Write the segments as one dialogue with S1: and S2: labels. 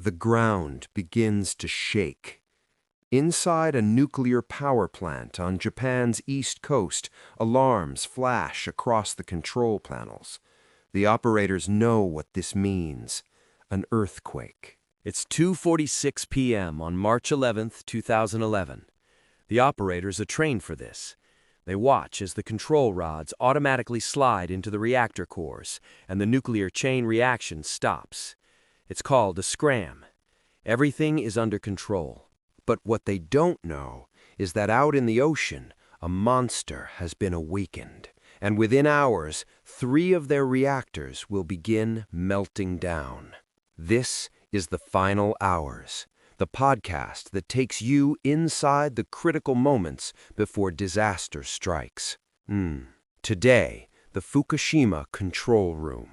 S1: the ground begins to shake. Inside a nuclear power plant on Japan's east coast, alarms flash across the control panels. The operators know what this means: an earthquake.
S2: It's 2:46 p.m. on March 11, 2011. The operators are trained for this. They watch as the control rods automatically slide into the reactor cores and the nuclear chain reaction stops. It's called a scram. Everything is under control.
S1: But what they don't know is that out in the ocean, a monster has been awakened, and within hours, 3 of their reactors will begin melting down. This is The Final Hours, the podcast that takes you inside the critical moments before disaster strikes. Today, the Fukushima control room.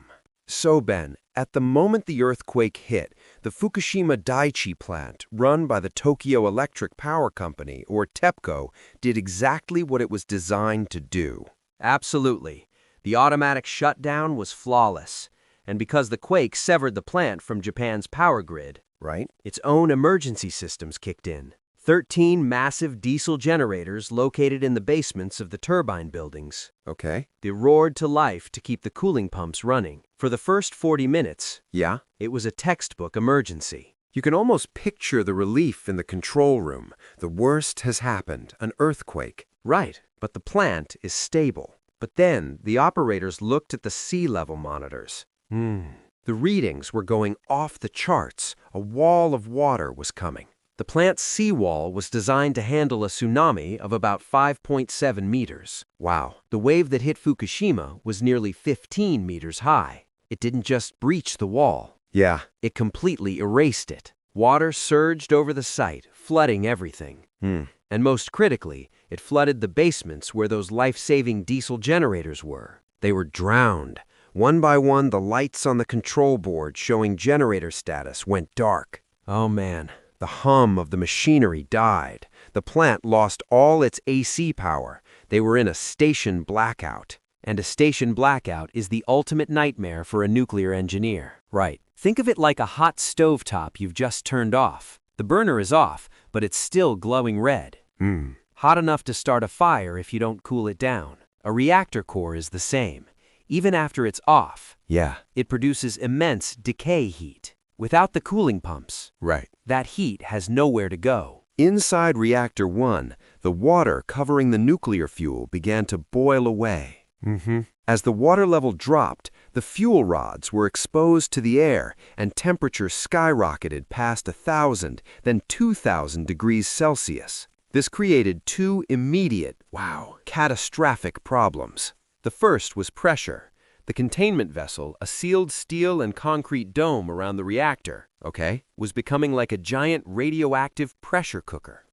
S1: So, Ben, at the moment the earthquake hit, the Fukushima Daiichi plant, run by the Tokyo Electric Power Company, or TEPCO, did exactly what it was designed to do.
S2: Absolutely. The automatic shutdown was flawless. And because the quake severed the plant from Japan's power grid,
S1: Right?
S2: its own emergency systems kicked in. 13 massive diesel generators located in the basements of the turbine buildings.
S1: Okay.
S2: They roared to life to keep the cooling pumps running. For the first 40 minutes,
S1: Yeah?
S2: it was a textbook emergency.
S1: You can almost picture the relief in the control room. The worst has happened, an earthquake.
S2: Right, but the plant is stable.
S1: But then the operators looked at the sea level monitors. The readings were going off the charts. A wall of water was coming.
S2: The plant's seawall was designed to handle a tsunami of about 5.7 meters.
S1: Wow.
S2: The wave that hit Fukushima was nearly 15 meters high. It didn't just breach the wall.
S1: Yeah.
S2: It completely erased it. Water surged over the site, flooding everything. And most critically, it flooded the basements where those life-saving diesel generators were.
S1: They were drowned. One by one, the lights on the control board showing generator status went dark.
S2: Oh man.
S1: The hum of the machinery died. The plant lost all its AC power. They were in a station blackout.
S2: And a station blackout is the ultimate nightmare for a nuclear engineer.
S1: Right.
S2: Think of it like a hot stovetop you've just turned off. The burner is off, but it's still glowing red. Hot enough to start a fire if you don't cool it down. A reactor core is the same. Even after it's off,
S1: Yeah.
S2: it produces immense decay heat. Without the cooling pumps,
S1: Right.
S2: that heat has nowhere to go.
S1: Inside Reactor 1, the water covering the nuclear fuel began to boil away. As the water level dropped, the fuel rods were exposed to the air and temperature skyrocketed past 1,000, then 2,000 degrees Celsius. This created 2 immediate, catastrophic problems. The first was pressure. The containment vessel, a sealed steel and concrete dome around the reactor, was becoming like a giant radioactive pressure cooker.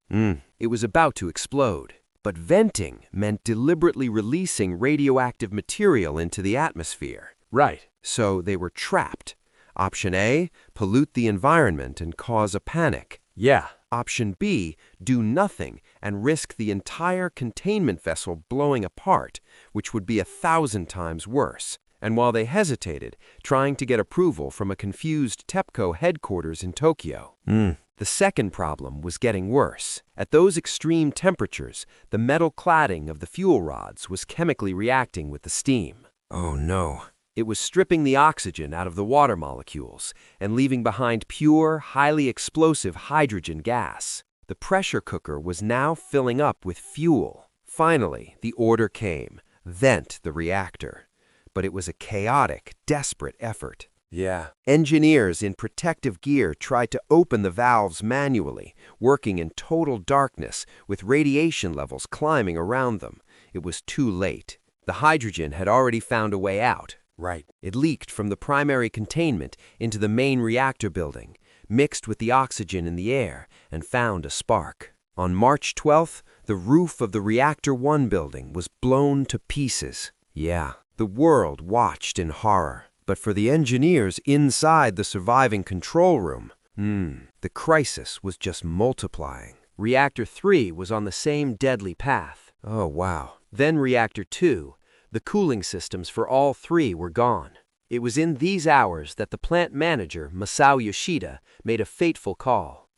S1: It was about to explode. But venting meant deliberately releasing radioactive material into the atmosphere.
S2: Right.
S1: So they were trapped. Option A, pollute the environment and cause a panic.
S2: Yeah.
S1: Option B, do nothing and risk the entire containment vessel blowing apart, which would be 1,000 times worse. And while they hesitated, trying to get approval from a confused TEPCO headquarters in Tokyo, the second problem was getting worse. At those extreme temperatures, the metal cladding of the fuel rods was chemically reacting with the steam. Oh no.
S2: It was stripping the oxygen out of the water molecules and leaving behind pure, highly explosive hydrogen gas. The pressure cooker was now filling up with fuel. Finally, the order came: vent the reactor. But it was a chaotic, desperate effort.
S1: Yeah.
S2: Engineers in protective gear tried to open the valves manually, working in total darkness with radiation levels climbing around them. It was too late. The hydrogen had already found a way out.
S1: Right.
S2: It leaked from the primary containment into the main reactor building, mixed with the oxygen in the air, and found a spark. On March 12th, the roof of the Reactor 1 building was blown to pieces.
S1: Yeah.
S2: The world watched in horror. But for the engineers inside the surviving control room, the crisis was just multiplying. Reactor 3 was on the same deadly path.
S1: Oh, wow.
S2: Then Reactor 2, the cooling systems for all 3 were gone. It was in these hours that the plant manager, Masao Yoshida, made a fateful call.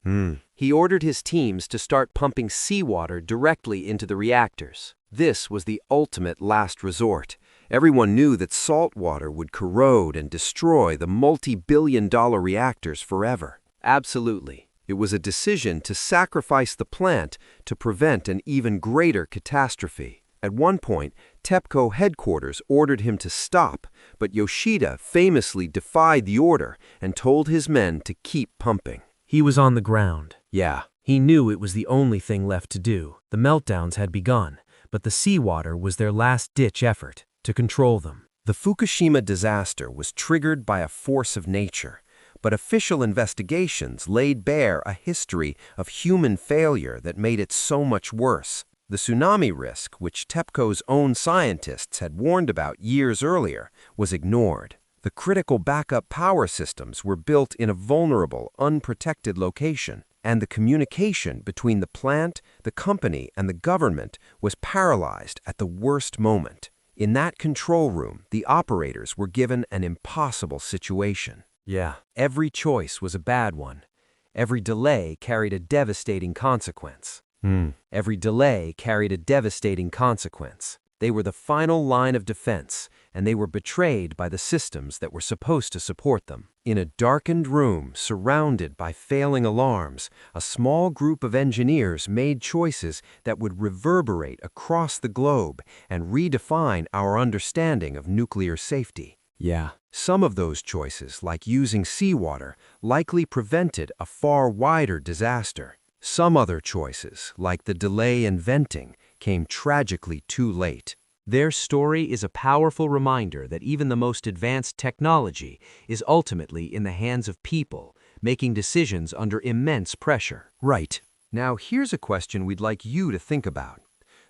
S2: He ordered his teams to start pumping seawater directly into the reactors. This was the ultimate last resort. Everyone knew that salt water would corrode and destroy the multi-billion-dollar reactors forever. Absolutely. It was a decision to sacrifice the plant to prevent an even greater catastrophe. At one point, TEPCO headquarters ordered him to stop, but Yoshida famously defied the order and told his men to keep pumping.
S3: He was on the ground.
S2: Yeah.
S3: He knew it was the only thing left to do. The meltdowns had begun, but the seawater was their last-ditch effort to control them.
S1: The Fukushima disaster was triggered by a force of nature, but official investigations laid bare a history of human failure that made it so much worse. The tsunami risk, which TEPCO's own scientists had warned about years earlier, was ignored. The critical backup power systems were built in a vulnerable, unprotected location, and the communication between the plant, the company, and the government was paralyzed at the worst moment. In that control room, the operators were given an impossible situation.
S2: Yeah. Every choice was a bad one. Every delay carried a devastating consequence. Every delay carried a devastating consequence. They were the final line of defense, and they were betrayed by the systems that were supposed to support them. In a darkened room, surrounded by failing alarms, a small group of engineers made choices that would reverberate across the globe and redefine our understanding of nuclear safety. Yeah.
S1: Some of those choices, like using seawater, likely prevented a far wider disaster. Some other choices, like the delay in venting, came tragically too late.
S3: Their story is a powerful reminder that even the most advanced technology is ultimately in the hands of people, making decisions under immense pressure.
S1: Right. Now here's a question we'd like you to think about.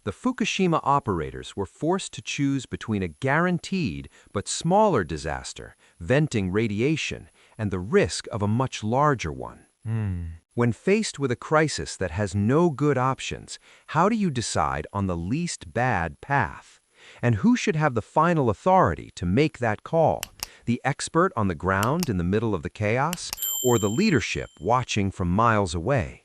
S1: The Fukushima operators were forced to choose between a guaranteed but smaller disaster, venting radiation, and the risk of a much larger one. When faced with a crisis that has no good options, how do you decide on the least bad path? And who should have the final authority to make that call? The expert on the ground in the middle of the chaos, or the leadership watching from miles away?